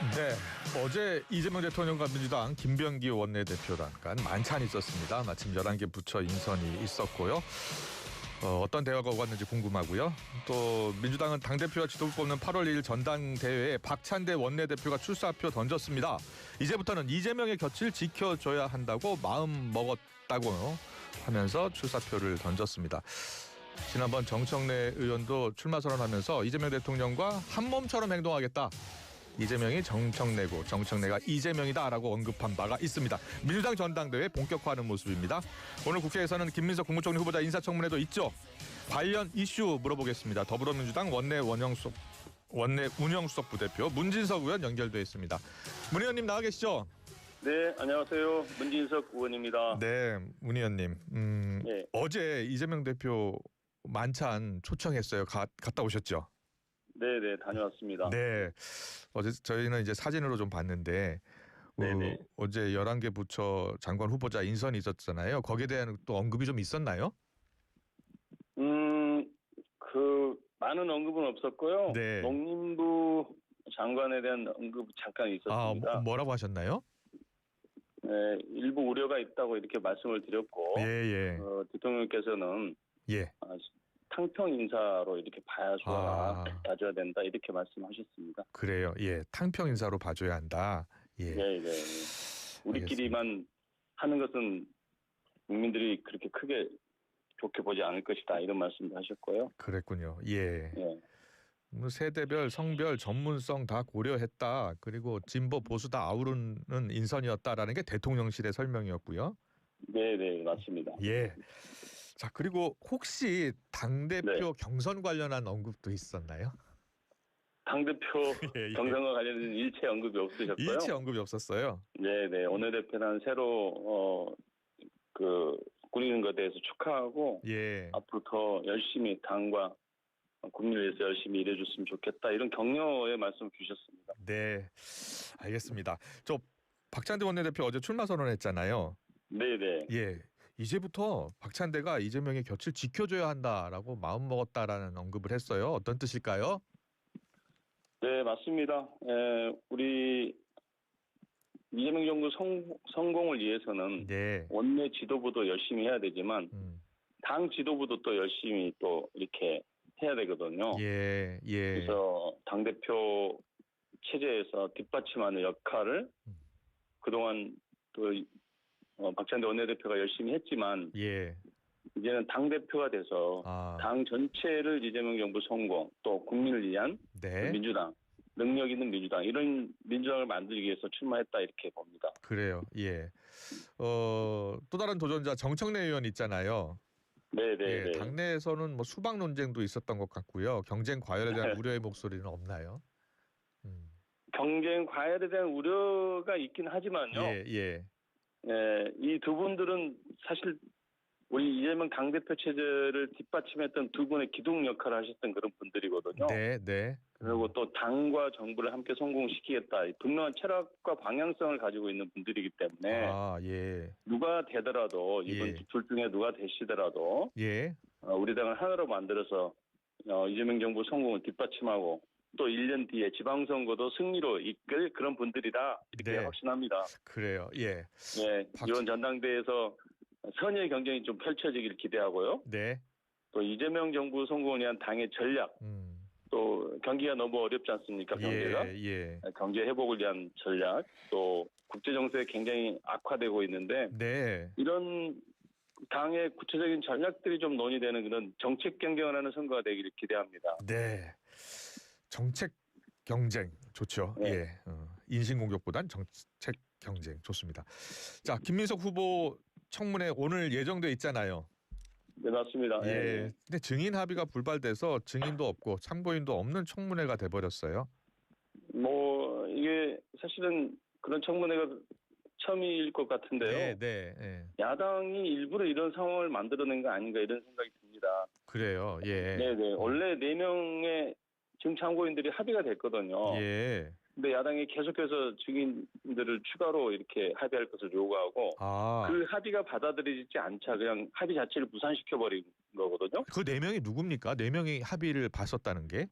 네, 어제 이재명 대통령과 민주당 김병기 원내대표단 간 만찬이 있었습니다. 마침 11개 부처 인선이 있었고요. 어떤 대화가 오갔는지 궁금하고요. 또 민주당은 당대표와 지도부 뽑는 8월 2일 전당대회에 박찬대 원내대표가 출사표 던졌습니다. 이제부터는 이재명의 곁을 지켜줘야 한다고 마음 먹었다고 하면서 출사표를 던졌습니다. 지난번 정청래 의원도 출마 선언하면서 이재명 대통령과 한 몸처럼 행동하겠다. 이재명이 정청래고 정청래가 이재명이다라고 언급한 바가 있습니다. 민주당 전당대회 본격화하는 모습입니다. 오늘 국회에서는 김민석 국무총리 후보자 인사청문회도 있죠. 관련 이슈 물어보겠습니다. 더불어민주당 원내 운영수석 부대표 문진석 의원 연결돼 있습니다. 문 의원님 나와 계시죠? 네, 안녕하세요. 문진석 의원입니다. 네, 문 의원님. 네. 어제 이재명 대표 만찬 초청했어요. 갔다 오셨죠? 네, 다녀왔습니다. 네, 어제 저희는 이제 사진으로 좀 봤는데 어제 11개 부처 장관 후보자 인선이 있었잖아요. 거기에 대한 또 언급이 좀 있었나요? 많은 언급은 없었고요. 네. 농림부 장관에 대한 언급 잠깐 있었습니다. 뭐라고 하셨나요? 네, 일부 우려가 있다고 이렇게 말씀을 드렸고, 예. 대통령께서는 탕평 인사로 이렇게 봐줘야 된다 이렇게 말씀하셨습니다. 그래요. 예, 탕평 인사로 봐줘야 한다. 예. 네. 우리끼리만 하는 것은 국민들이 그렇게 크게 좋게 보지 않을 것이다 이런 말씀도 하셨고요. 그랬군요. 예. 세대별, 성별, 전문성 다 고려했다. 그리고 진보 보수 다 아우르는 인선이었다라는 게 대통령실의 설명이었고요. 네, 맞습니다. 예. 자, 그리고 혹시 당대표 경선 관련한 언급도 있었나요? 당대표 경선과 관련된 일체 언급이 없으셨고요. 일체 언급이 없었어요? 네. 원내대표단 새로 꾸리는 것에 대해서 축하하고 앞으로 더 열심히 당과 국민을 위해서 열심히 일해줬으면 좋겠다 이런 격려의 말씀을 주셨습니다. 네, 알겠습니다. 저 박찬대 원내대표 어제 출마 선언했잖아요. 네. 예, 이제부터 박찬대가 이재명의 곁을 지켜줘야 한다라고 마음먹었다라는 언급을 했어요. 어떤 뜻일까요? 네, 맞습니다. 우리 이재명 정부 성공을 위해서는 원내 지도부도 열심히 해야 되지만 당 지도부도 또 열심히 또 이렇게 해야 되거든요. 그래서 당대표 체제에서 뒷받침하는 역할을 그동안 또 박찬대 원내대표가 열심히 했지만 이제는 당대표가 돼서 당 전체를 이재명 정부 성공 또 국민을 위한 민주당 능력 있는 민주당 이런 민주당을 만들기 위해서 출마했다 이렇게 봅니다. 그래요. 또 다른 도전자 정청래 의원 있잖아요. 네. 당내에서는 뭐 수박 논쟁도 있었던 것 같고요. 경쟁 과열에 대한 우려의 목소리는 없나요? 경쟁 과열에 대한 우려가 있긴 하지만요. 이 두 분들은 사실 우리 이재명 당대표 체제를 뒷받침했던 두 분의 기둥 역할을 하셨던 그런 분들이거든요. 네. 그리고 또 당과 정부를 함께 성공시키겠다. 분명한 철학과 방향성을 가지고 있는 분들이기 때문에 누가 되더라도 이번 둘 중에 누가 되시더라도 우리 당을 하나로 만들어서 이재명 정부 성공을 뒷받침하고 또 1년 뒤에 지방선거도 승리로 이끌 그런 분들이다 이렇게 확신합니다. 그래요. 이번 전당대회에서 선의의 경쟁이 좀 펼쳐지길 기대하고요. 또 이재명 정부 성공을 위한 당의 전략, 또 경기가 너무 어렵지 않습니까? 경제가 경제 회복을 위한 전략, 또 국제 정세가 굉장히 악화되고 있는데 이런 당의 구체적인 전략들이 좀 논의되는 그런 정책 경쟁을 하는 선거가 되기를 기대합니다. 정책 경쟁 좋죠. 인신공격보단 정책 경쟁 좋습니다. 자, 김민석 후보 청문회 오늘 예정돼 있잖아요. 네, 맞습니다. 근데 증인 합의가 불발돼서 증인도 없고 참고인도 없는 청문회가 돼버렸어요. 이게 사실은 그런 청문회가 처음일 것 같은데요. 야당이 일부러 이런 상황을 만들어낸 거 아닌가 이런 생각이 듭니다. 그래요. 원래 4명의 지금 참고인들이 합의가 됐거든요. 근데 야당이 계속해서 증인들을 추가로 이렇게 합의할 것을 요구하고 그 합의가 받아들이지 않자 그냥 합의 자체를 무산시켜버린 거거든요. 그 4명이 누굽니까? 4명이 합의를 봤었다는 게?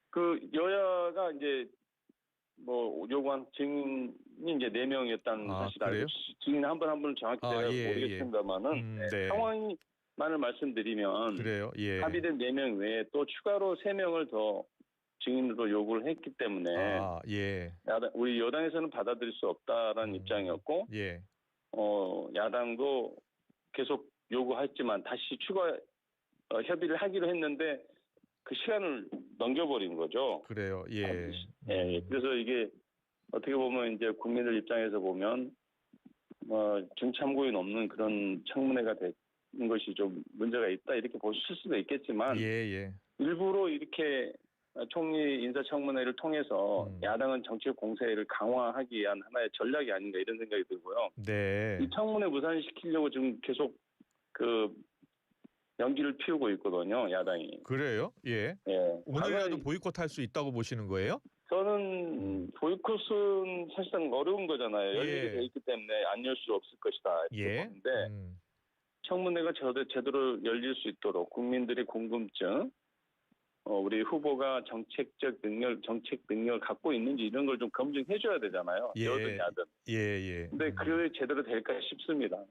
그 여야가 이제 뭐 요구한 증인이 이제 4명이었다는 사실 알고 증인 한 분 정확히 제가 모르겠습니다만은 네. 상황만을 말씀드리면 그래요. 예. 합의된 4명 외에 또 추가로 3명을 더 증인으로 요구를 했기 때문에 예. 우리 여당에서는 받아들일 수 없다라는 입장이었고 예. 야당도 계속 요구했지만 다시 추가 협의를 하기로 했는데 그 시간을 넘겨버린 거죠. 그래요. 예. 그래서 이게 어떻게 보면 이제 국민들 입장에서 보면 중참고인 없는 그런 청문회가 된 것이 좀 문제가 있다 이렇게 보실 수도 있겠지만 일부러 이렇게 총리 인사청문회를 통해서 야당은 정치적 공세를 강화하기 위한 하나의 전략이 아닌가 이런 생각이 들고요. 네. 이 청문회 무산시키려고 지금 계속 연기를 피우고 있거든요, 야당이. 그래요? 예. 오늘이라도 보이콧할 수 있다고 보시는 거예요? 저는 보이콧은 사실상 어려운 거잖아요. 열리게 돼 있기 때문에 안 열 수 없을 것이다 이렇게 보는데 청문회가 제대로 열릴 수 있도록 국민들의 궁금증, 우리 후보가 정책 능력을 갖고 있는지 이런 걸 좀 검증해줘야 되잖아요. 여든 야든. 근데 그게 제대로 될까 싶습니다.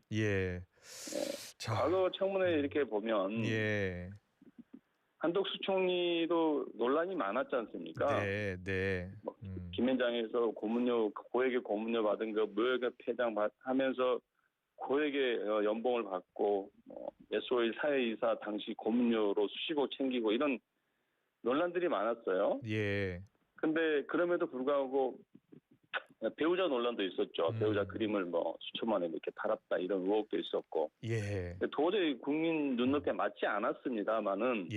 과거 청문회 이렇게 보면 한덕수 총리도 논란이 많았지 않습니까? 김현장에서 고액의 고문료 받은 거 무역의 폐장 하면서 고액의 연봉을 받고 SO일 사회이사 당시 고문료로 수시고 챙기고 이런 논란들이 많았어요. 근데 그럼에도 불구하고 배우자 논란도 있었죠. 배우자 그림을 수천만 원 이렇게 팔았다 이런 의혹도 있었고. 도저히 국민 눈높이에 맞지 않았습니다만은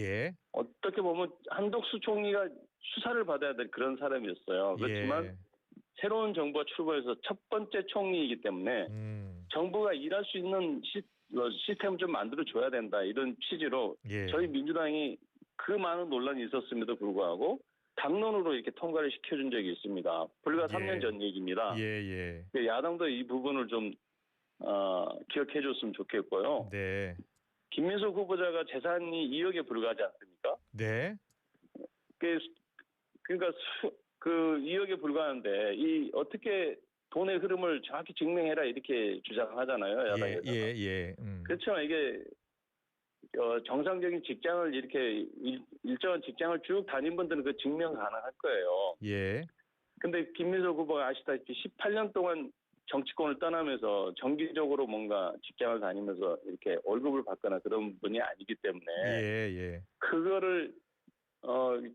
어떻게 보면 한덕수 총리가 수사를 받아야 될 그런 사람이었어요. 그렇지만 새로운 정부가 출범해서 첫 번째 총리이기 때문에 정부가 일할 수 있는 시스템을 좀 만들어줘야 된다 이런 취지로 저희 민주당이 그 많은 논란이 있었음에도 불구하고 당론으로 이렇게 통과를 시켜준 적이 있습니다. 불과 3년 전 얘기입니다. 야당도 이 부분을 좀 기억해 줬으면 좋겠고요. 김민석 후보자가 재산이 2억에 불과하지 않습니까? 그러니까 그 2억에 불과한데 이 어떻게 돈의 흐름을 정확히 증명해라 이렇게 주장하잖아요. 야당에서. 그렇지만 이게 정상적인 직장을 이렇게 일정한 직장을 쭉 다닌 분들은 그 증명 가능할 거예요. 근데 김민석 후보가 아시다시피 18년 동안 정치권을 떠나면서 정기적으로 뭔가 직장을 다니면서 이렇게 월급을 받거나 그런 분이 아니기 때문에 그거를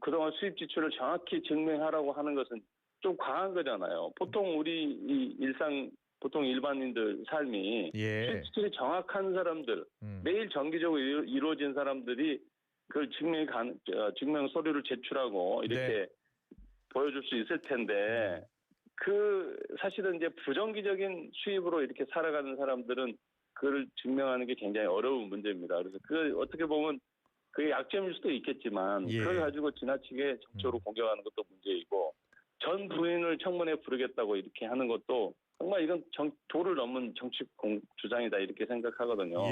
그동안 수입 지출을 정확히 증명하라고 하는 것은 좀 과한 거잖아요. 보통 우리 보통 일반인들 삶이 수입 지출이 정확한 사람들, 매일 정기적으로 이루어진 사람들이 그걸 증명 서류를 제출하고 이렇게 보여줄 수 있을 텐데 사실은 이제 부정기적인 수입으로 이렇게 살아가는 사람들은 그걸 증명하는 게 굉장히 어려운 문제입니다. 그래서 어떻게 보면 그게 약점일 수도 있겠지만 그걸 가지고 지나치게 정치적으로 공격하는 것도 문제이고 전 부인을 청문회에 부르겠다고 이렇게 하는 것도 정말 이건 도를 넘은 정치 주장이다 이렇게 생각하거든요.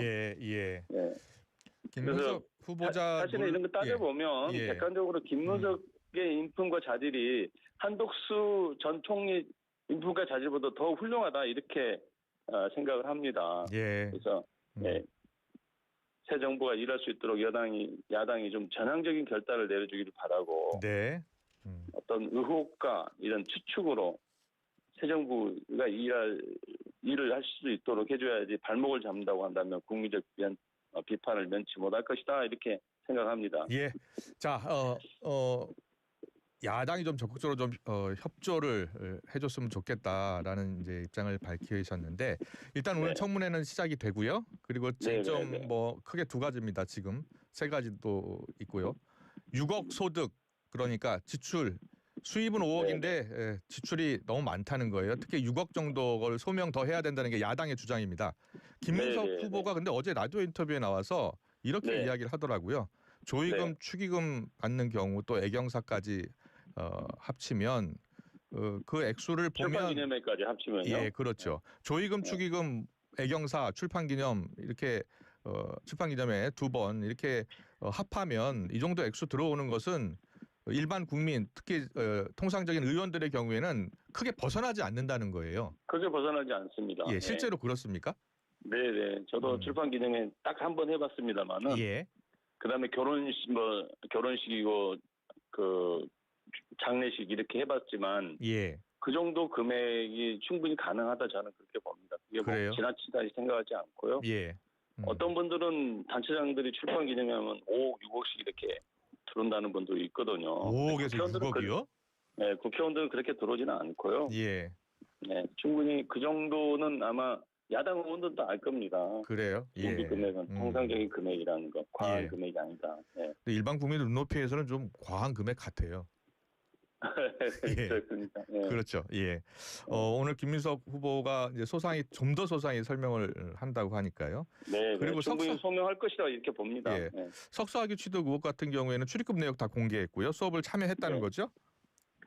김문석 후보자 사실은 이런 거 따져보면 객관적으로 김문석의 인품과 자질이 한덕수 전 총리 인품과 자질보다 더 훌륭하다 이렇게 생각을 합니다. 그래서 새 정부가 일할 수 있도록 야당이 좀 전향적인 결단을 내려주기를 바라고 어떤 의혹과 이런 추측으로 새 정부가 일을 할 수 있도록 해줘야지 발목을 잡는다고 한다면 국민적 비판을 면치 못할 것이다 이렇게 생각합니다. 자, 야당이 좀 적극적으로 좀 협조를 해줬으면 좋겠다라는 이제 입장을 밝히셨는데 일단 오늘 청문회는 시작이 되고요. 그리고 쟁점 크게 두 가지입니다. 지금 세 가지도 있고요. 6억 소득 그러니까 지출 수입은 5억인데 지출이 너무 많다는 거예요. 특히 6억 정도를 소명 더 해야 된다는 게 야당의 주장입니다. 김문석 후보가 근데 어제 라디오 인터뷰에 나와서 이렇게 이야기를 하더라고요. 조의금, 축의금 받는 경우 또 애경사까지 합치면 그 액수를 보면 출판기념회까지 합치면요? 그렇죠. 조의금, 축의금, 애경사, 출판기념 이렇게 출판기념회 2번 이렇게 합하면 이 정도 액수 들어오는 것은 일반 국민, 특히 통상적인 의원들의 경우에는 크게 벗어나지 않는다는 거예요. 크게 벗어나지 않습니다. 예, 실제로 그렇습니까? 네네. 저도 출판 기념회 딱 한 번 해봤습니다만은. 예. 그다음에 결혼식이고 그 장례식 이렇게 해봤지만. 예. 그 정도 금액이 충분히 가능하다 저는 그렇게 봅니다. 그게 뭐 지나치다 생각하지 않고요. 예. 어떤 분들은 단체장들이 출판 기념회하면 5억, 6억씩 이렇게 들어온다는 분도 있거든요. 5억에서 6억이요? 네, 국회의원들은 그렇게 들어오지는 않고요. 예. 네, 충분히 그 정도는 아마 야당 의원들도 알 겁니다. 그래요? 예. 이 금액은 통상적인 금액이라는 거, 과한 금액이 아니다. 네. 일반 국민 눈높이에서는 좀 과한 금액 같아요. 예. 그렇습니다. 예. 그렇죠. 예. 오늘 김민석 후보가 이제 좀 더 소상히 설명을 한다고 하니까요. 네. 그리고 충분히 소명할 것이라 이렇게 봅니다. 예. 네. 석사학위 취득 의혹 같은 경우에는 출입금 내역 다 공개했고요. 수업을 참여했다는 거죠?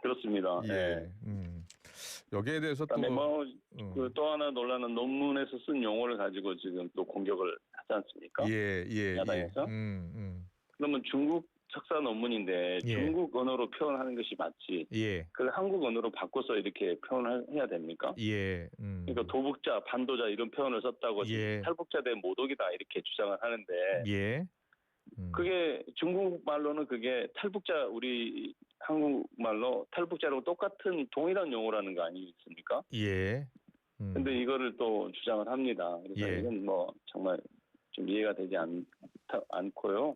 그렇습니다. 예. 여기에 대해서 또 하나 논란은 논문에서 쓴 용어를 가지고 지금 또 공격을 하지 않습니까? 예. 야당에서. 그러면 중국 석사 논문인데 중국 언어로 표현하는 것이 맞지. 그걸 한국 언어로 바꿔서 이렇게 표현을 해야 됩니까? 그러니까 도북자, 반도자 이런 표현을 썼다고 탈북자대 모독이다 이렇게 주장을 하는데 그게 중국 말로는 그게 탈북자 우리 한국말로 탈북자라고 똑같은 동일한 용어라는 거 아니겠습니까? 근데 이거를 또 주장을 합니다. 그래서 이건 뭐 정말 좀 이해가 되지 않고요.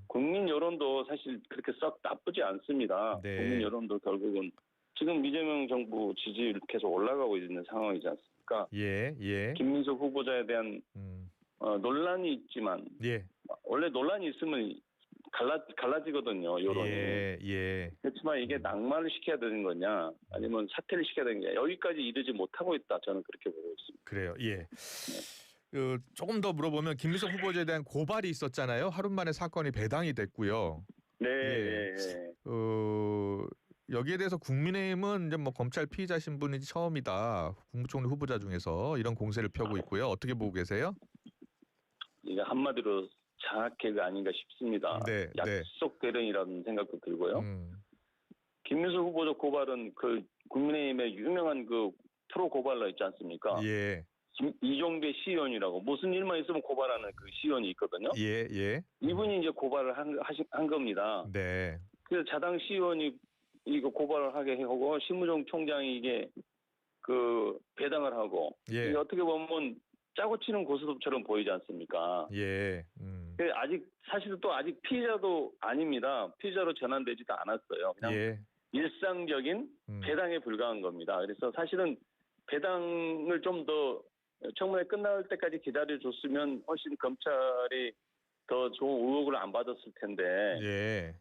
국민 여론도 사실 그렇게 썩 나쁘지 않습니다. 국민 여론도 결국은 지금 이재명 정부 지지율 계속 올라가고 있는 상황이지 않습니까? 김민석 후보자에 대한 논란이 있지만 원래 논란이 있으면 갈라지거든요, 여론이. 그렇지만 이게 낙마를 시켜야 되는 거냐 아니면 사퇴를 시켜야 되는 거냐 여기까지 이르지 못하고 있다. 저는 그렇게 보고 있습니다. 그래요. 조금 더 물어보면 김민석 후보자에 대한 고발이 있었잖아요. 하루 만에 사건이 배당이 됐고요. 여기에 대해서 국민의힘은 이제 뭐 검찰 피의자 신분이 처음이다. 국무총리 후보자 중에서 이런 공세를 펴고 있고요. 어떻게 보고 계세요? 이게 한마디로 장학회가 아닌가 싶습니다. 약속 대련이라는 생각도 들고요. 김민석 후보자 고발은 그 국민의힘의 유명한 그 프로 고발러 있지 않습니까? 이종배 시의원이라고 무슨 일만 있으면 고발하는 그 시의원이 있거든요. 이분이 이제 고발을 한 겁니다. 그래서 자당 시의원이 이거 고발을 하게 하고 심우정 총장이 이게 그 배당을 하고 이게 어떻게 보면 짜고 치는 고스톱처럼 보이지 않습니까? 아직 사실은 또 아직 피의자도 아닙니다. 피의자로 전환되지도 않았어요. 그냥 일상적인 배당에 불과한 겁니다. 그래서 사실은 배당을 좀 더 청문회 끝날 때까지 기다려줬으면 훨씬 검찰이 더 좋은 의혹을 안 받았을 텐데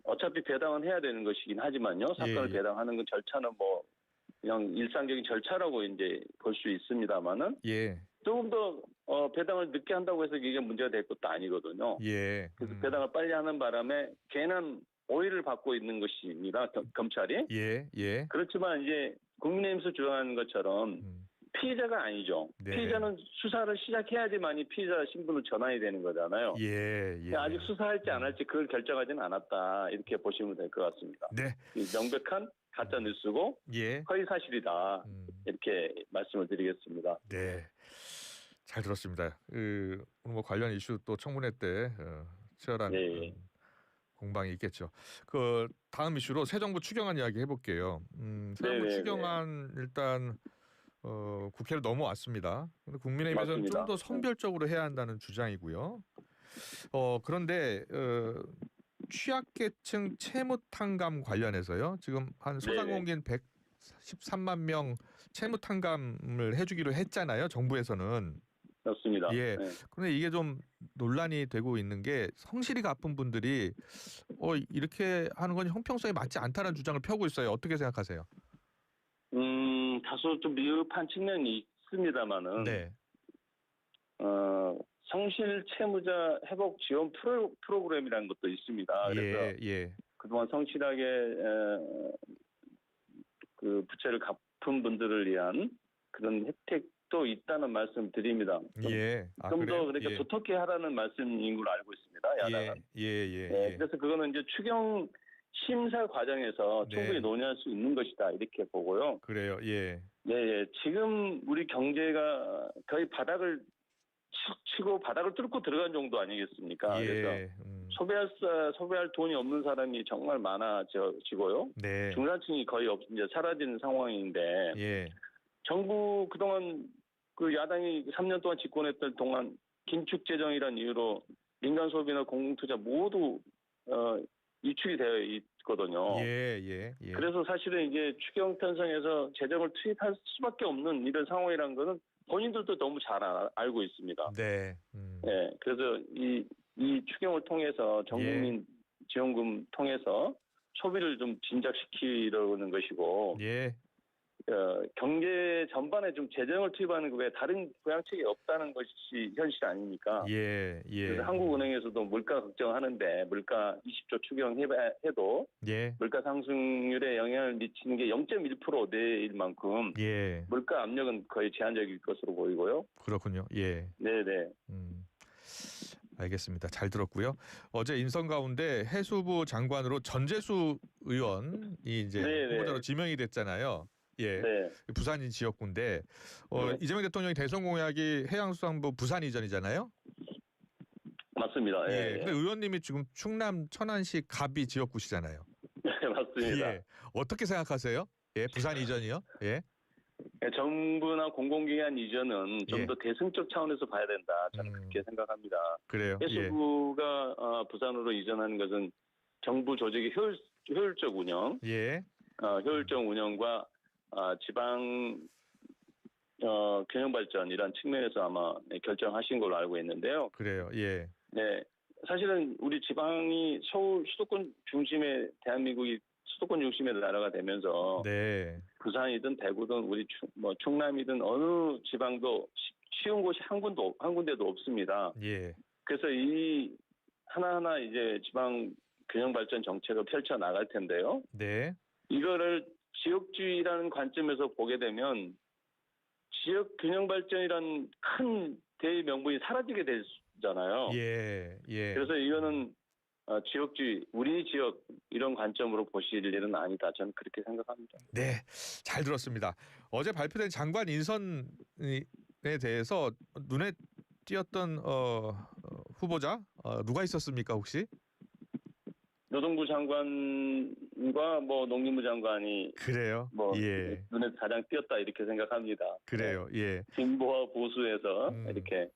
어차피 배당은 해야 되는 것이긴 하지만요. 사건을 배당하는 건 절차는 뭐 그냥 일상적인 절차라고 이제 볼 수 있습니다만은 조금 더 배당을 늦게 한다고 해서 이게 문제가 될 것도 아니거든요. 그래서 배당을 빨리 하는 바람에 괜한 오해를 받고 있는 것입니다. 검찰이. 그렇지만 이제 국민의힘에서 주장하는 것처럼 피의자가 아니죠. 피의자는 수사를 시작해야지만이 피의자 신분을 전환이 되는 거잖아요. 아직 수사할지 안 할지 그걸 결정하지는 않았다. 이렇게 보시면 될 것 같습니다. 명백한 가짜 뉴스고 허위 사실이다. 이렇게 말씀을 드리겠습니다. 잘 들었습니다. 오늘 뭐 관련 이슈 또 청문회 때 치열한 공방이 있겠죠. 그 다음 이슈로 새 정부 추경안 이야기 해볼게요. 새 정부 추경안 일단 국회를 넘어왔습니다. 근데 국민의힘에서는 좀 더 선별적으로 해야 한다는 주장이고요. 그런데 취약계층 채무탕감 관련해서서 지금 한 소상공인 113만 명 채무탕감을 해주기로 했잖아요. 정부에서는. 맞습니다. 그런데 이게 좀 논란이 되고 있는 게 성실히 갚은 분들이 이렇게 하는 건 형평성에 맞지 않다는 주장을 펴고 있어요. 어떻게 생각하세요? 다소 좀 미흡한 측면이 있습니다만은 성실 채무자 회복 지원 프로그램이라는 것도 있습니다. 그래서 그동안 성실하게 그 부채를 갚은 분들을 위한 그런 혜택도 있다는 말씀 드립니다. 좀 더 그러니까 두텁게 하라는 말씀인 걸로 알고 있습니다. 야당은. 그래서 그거는 이제 추경 심사 과정에서 네. 충분히 논의할 수 있는 것이다 이렇게 보고요. 그래요. 예. 네, 지금 우리 경제가 거의 바닥을 치고 바닥을 뚫고 들어간 정도 아니겠습니까? 예. 그래서 소비할 돈이 없는 사람이 정말 많아지고요. 네. 중산층이 거의 이제 사라지는 상황인데 예. 정부 그동안 그 야당이 3년 동안 집권했던 동안 긴축 재정이라는 이유로 민간 소비나 공공투자 모두 위축이 되어 있거든요. 예. 그래서 사실은 이게 추경 편성에서 재정을 투입할 수밖에 없는 이런 상황이라는 거는 본인들도 너무 잘 알고 있습니다. 네. 네, 그래서 이 추경을 통해서 전국민 지원금 통해서 소비를 좀 진작시키려는 것이고, 예. 경제 전반에 좀 재정을 투입하는 것 외에 다른 부양책이 없다는 것이 현실 아닙니까? 예. 그래서 한국은행에서도 물가 걱정하는데 물가 20조 추경해도 물가 상승률에 영향을 미치는 게 0.1% 내일 만큼 물가 압력은 거의 제한적일 것으로 보이고요. 그렇군요. 예. 네네. 알겠습니다. 잘 들었고요. 어제 인선 가운데 해수부 장관으로 전재수 의원이 이제 후보자로 지명이 됐잖아요. 예, 네. 부산 지역구인데 이재명 대통령이 대선 공약이 해양수산부 부산 이전이잖아요. 맞습니다. 예. 근데 의원님이 지금 충남 천안시 갑이 지역구시잖아요. 네, 맞습니다. 예. 어떻게 생각하세요? 예, 부산 이전이요? 예. 정부나 공공기관 이전은 좀 더 대승적 차원에서 봐야 된다. 저는 그렇게 생각합니다. 그래요. 해수부가 부산으로 이전하는 것은 정부 조직의 효율적 운영, 효율적 운영과 지방 균형 발전 이런 측면에서 아마 결정하신 걸로 알고 있는데요. 그래요. 예. 네, 사실은 우리 지방이 서울 수도권 중심의 대한민국이 수도권 중심의 나라가 되면서 부산이든 대구든 우리 충남이든 어느 지방도 쉬운 곳이 한 군데도 없습니다. 예. 그래서 이 하나하나 이제 지방 균형 발전 정책을 펼쳐 나갈 텐데요. 네. 이거를 지역주의라는 관점에서 보게 되면 지역 균형 발전이라는 큰 대의 명분이 사라지게 되잖아요. 예. 그래서 이거는 지역주의, 우리 지역 이런 관점으로 보실 일은 아니다. 저는 그렇게 생각합니다. 네, 잘 들었습니다. 어제 발표된 장관 인선에 대해서 눈에 띄었던 후보자 누가 있었습니까 혹시? 노동부 장관과 농림부 장관이 그래요. 눈에 가장 띄었다 이렇게 생각합니다. 그래요. 예. 진보와 보수에서 이렇게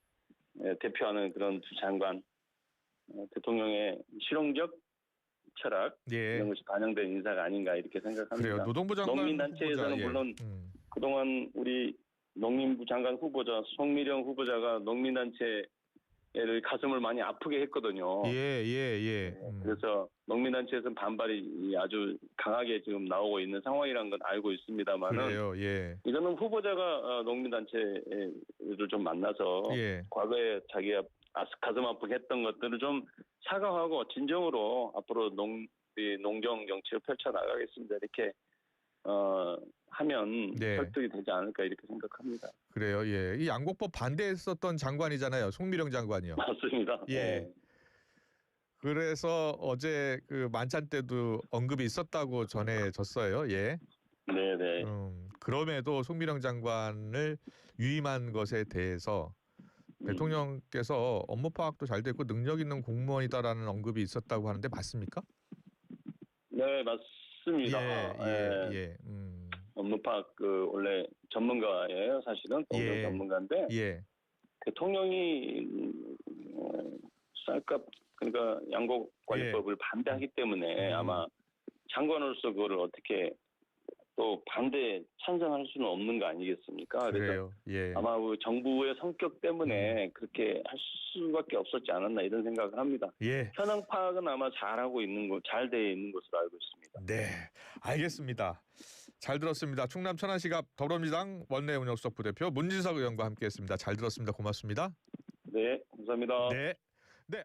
대표하는 그런 두 장관, 대통령의 실용적 철학 이런 것이 반영된 인사가 아닌가 이렇게 생각합니다. 그래요. 노동부 장관 농민단체에서는 물론 그동안 우리 농림부 장관 후보자 송미령 후보자가 농민단체를 가슴을 많이 아프게 했거든요. 그래서 농민단체에서는 반발이 아주 강하게 지금 나오고 있는 상황이라는 건 알고 있습니다만은 이거는 후보자가 농민단체를 좀 만나서 과거에 자기가 가슴 아프게 했던 것들을 좀 사과하고 진정으로 앞으로 농정 정책을 펼쳐 나가겠습니다. 이렇게 하면 설득이 되지 않을까 이렇게 생각합니다. 그래요. 예. 이 양곡법 반대했었던 장관이잖아요. 송미령 장관이요. 맞습니다. 예. 그래서 어제 그 만찬 때도 언급이 있었다고 전해졌어요. 예. 네네. 그럼에도 송미령 장관을 유임한 것에 대해서 대통령께서 업무 파악도 잘 됐고 능력 있는 공무원이다라는 언급이 있었다고 하는데 맞습니까? 네, 맞습니다. 업무 파악 원래 전문가예요. 사실은 공정 전문가인데 대통령이 쌀값 그러니까 양곡관리법을 반대하기 때문에 아마 장관으로서 그거를 어떻게 또 반대 찬성할 수는 없는 거 아니겠습니까? 그래서 아마 정부의 성격 때문에 그렇게 할 수밖에 없었지 않았나 이런 생각을 합니다. 현황 파악은 아마 잘 돼 있는 것으로 알고 있습니다. 네, 알겠습니다. 잘 들었습니다. 충남 천안시갑 더불어민주당 원내 운영수석 부대표 문진석 의원과 함께했습니다. 잘 들었습니다. 고맙습니다. 네, 감사합니다. 네.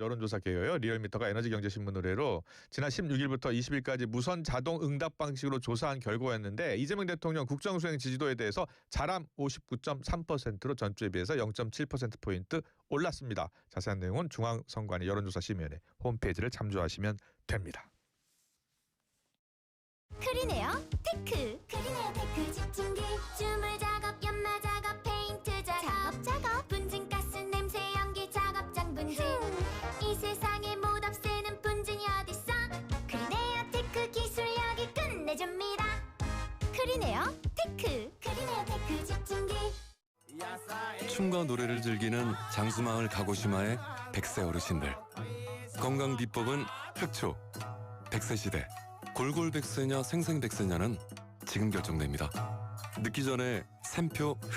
여론조사 개요요. 리얼미터가 에너지경제신문 의뢰로 지난 16일부터 20일까지 무선 자동 응답 방식으로 조사한 결과였는데 이재명 대통령 국정수행 지지도에 대해서 자람 59.3%로 전주에 비해서 0.7%포인트 올랐습니다. 자세한 내용은 중앙선관위 여론조사심의위원회 홈페이지를 참조하시면 됩니다. 크리네어 테크. 크리네어 테크 집중기. 주물 작업, 연마 작업, 페인트 작업. 분진가스, 냄새, 연기 작업장 분진. 이 세상에 못 없애는 분진이 어딨어. 크리네어 테크 기술력이 끝내줍니다. 크리네어 테크. 크리네어 테크 집중기. 춤과 노래를 즐기는 장수마을 가고시마의 100세 어르신들. 건강 비법은 흑초. 100세 시대. 골골백세냐 생생백세냐는 지금 결정됩니다. 늦기 전에 샘표 흑